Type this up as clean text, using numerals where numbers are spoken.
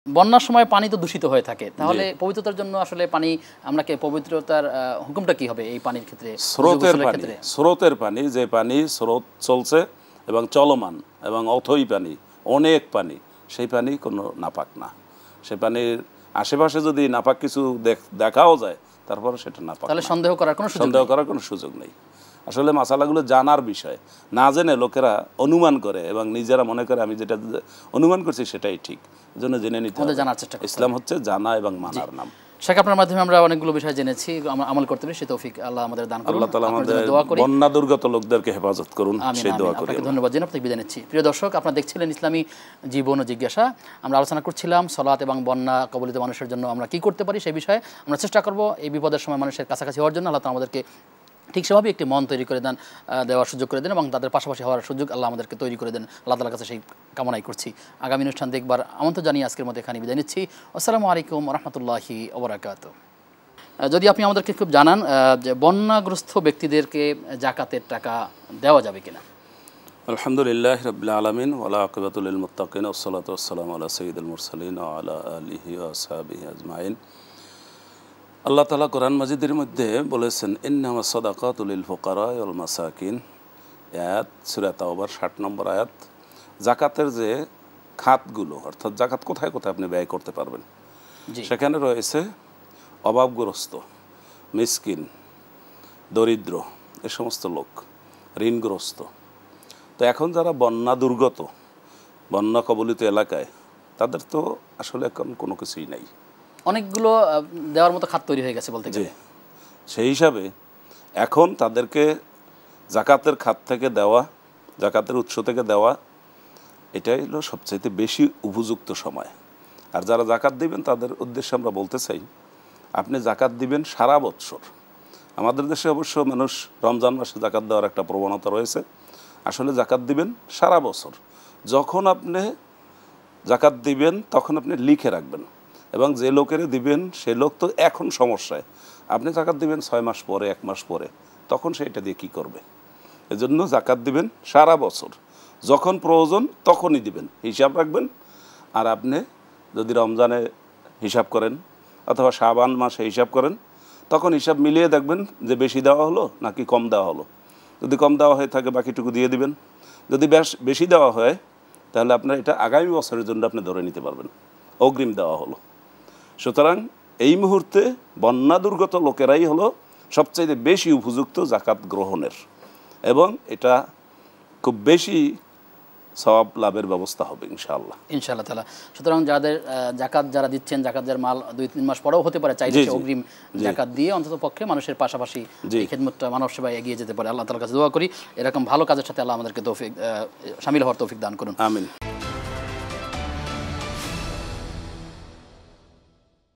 বন্যার সময় পানি তো দূষিত হয়ে থাকে, তাহলে পবিত্রতার জন্য আসলে পানি আমরা কি পবিত্রতার হুকুমটা কি হবে এই পানির ক্ষেত্রে? স্রোতের পানি, যে পানি স্রোত চলছে এবং চলমান এবং অথই পানি, অনেক পানি, সেই পানি কোনো নাপাক না। সেই পানির আশেপাশে যদি নাপাক কিছু দেখাও যায় তারপরে সেটা নাপাক, তাহলে সন্দেহ করার কোনো সুযোগ নেই। আসলে মাসালাগুলো জানার বিষয়, না জেনে লোকেরা অনুমান করে এবং নিজেরা মনে করে আমি যেটা অনুমান করছি সেটাই ঠিক, এজন্য জেনে নিতে হবে। জানার চেষ্টা করতে হবে। ইসলাম হচ্ছে জানা এবং মানার নাম। শেখ, আপনার মাধ্যমে আমরা অনেকগুলো বিষয় জেনেছি, আমল করতে পারি, সেই তৌফিক আল্লাহ আমাদের দান করুন। আল্লাহ তাআলা আমাদের বন্যা দুর্গত লোকদেরকে হেফাজত করুন, সেই দোয়া করি। আপনাকে ধন্যবাদ জানাই, আপনাকে বিদায় নিচ্ছি। প্রিয় দর্শক, আপনারা দেখছিলেন ইসলামী জীবন ও জিজ্ঞাসা। আমরা আলোচনা করছিলাম সালাত এবং বন্যা কবলিত মানুষের জন্য আমরা কি করতে পারি, সেই বিষয়ে আমরা চেষ্টা করব এই বিপদের সময় মানুষের কাছাকাছি হওয়ার জন্য। আল্লাহ তাআলা আমাদেরকে ঠিক সেভাবে একটি মন তৈরি করে দেওয়ার সুযোগ করে দেন এবং তাদের পাশাপাশি হওয়ার সুযোগ আল্লাহ আমাদেরকে তৈরি করে দেন। আল্লাহ তাআলার কাছে সেই কামনাই করছি। আগামী অনুষ্ঠান দেখবার আমন্ত্রণ জানিয়ে আজকের মতো এখানে বিদায় নিচ্ছি। আসসালামু আলাইকুম ওয়া রাহমাতুল্লাহি ওয়া বারাকাতুহু। যদি আপনি আমাদেরকে খুব জানান যে বন্যাগ্রস্ত ব্যক্তিদেরকে যাকাতের টাকা দেওয়া যাবে কিনা? আলহামদুলিল্লাহ রাব্বিল আলামিন ওয়া লা আকিবাতুল লিল মুত্তাকিন ওয়া সলাতু ওয়াস সালামু আলা সাইয়্যিদিল মুরসালিন ওয়া আলা আলিহি ওয়া আসহাবিহি আজমাইন। আল্লাহ তাআলা কোরআন মাজিদের মধ্যে বলেছেন, ইন্নামাস সাদাকাতু লিল ফুকারা ওয়াল মাসাকিন, আয়াত সূরা তাওবার 60 নম্বর আয়াত। যাকাতের যে খাতগুলো, অর্থাৎ যাকাত কোথায় কোথায় আপনি ব্যয় করতে পারবেন, সেখানে রয়েছে অভাবগ্রস্ত, মিসকিন, দরিদ্র, এ সমস্ত লোক, ঋণগ্রস্ত। তো এখন যারা বন্যা দুর্গত, বন্যা কবলিত এলাকায়, তাদের তো আসলে এখন কোনো কিছুই নাই, অনেকগুলো দেওয়ার মতো খাত তৈরি হয়ে গেছে বলতে গেলে। সেই হিসাবে এখন তাদেরকে যাকাতের খাত থেকে দেওয়া, যাকাতের উৎস থেকে দেওয়া, এটাই হলো সবচাইতে বেশি উপযুক্ত সময়। আর যারা যাকাত দিবেন তাদের উদ্দেশ্যে আমরা বলতে চাই, আপনি যাকাত দিবেন সারা বৎসর। আমাদের দেশে অবশ্য মানুষ রমজান মাসে যাকাত দেওয়ার একটা প্রবণতা রয়েছে, আসলে যাকাত দিবেন সারা বছর। যখন আপনি যাকাত দিবেন তখন আপনি লিখে রাখবেন, এবং যে লোকের দিবেন সে লোক তো এখন সমস্যায়, আপনি যাকাত দিবেন 6 মাস পরে, 1 মাস পরে, তখন সে এটা দিয়ে কী করবে? এজন্য যাকাত দিবেন সারা বছর, যখন প্রয়োজন তখনই দিবেন, হিসাব রাখবেন। আর আপনি যদি রমজানে হিসাব করেন অথবা শাবান মাসে হিসাব করেন, তখন হিসাব মিলিয়ে দেখবেন যে বেশি দেওয়া হলো নাকি কম দেওয়া হলো। যদি কম দেওয়া হয়ে থাকে বাকিটুকু দিয়ে দিবেন, যদি বেশি দেওয়া হয় তাহলে আপনার এটা আগামী বছরের জন্য আপনি ধরে নিতে পারবেন, অগ্রিম দেওয়া হলো। সুতরাং এই মুহূর্তে বন্যা দুর্গত লোকেরাই হলো সবচাইতে বেশি উপযুক্ত যাকাত গ্রহণের, এবং এটা খুব বেশি সওয়াব লাভের ব্যবস্থা হবে ইনশাআল্লাহ তাআলা। সুতরাং যাদের যাকাত যারা দিচ্ছেন, যাকাত যার মাল 2-3 মাস পরেও হতে পারে, চাইলে অগ্রিম যাকাত দিয়ে অন্তত পক্ষে মানুষের পাশাপাশি এই খেদমতটা, মানব সেবায় এগিয়ে যেতে পারে। আল্লাহ তাআলার কাছে দোয়া করি এরকম ভালো কাজের সাথে আল্লাহ আমাদেরকে তৌফিক, শামিল হওয়ার তৌফিক দান করুন। আমিন।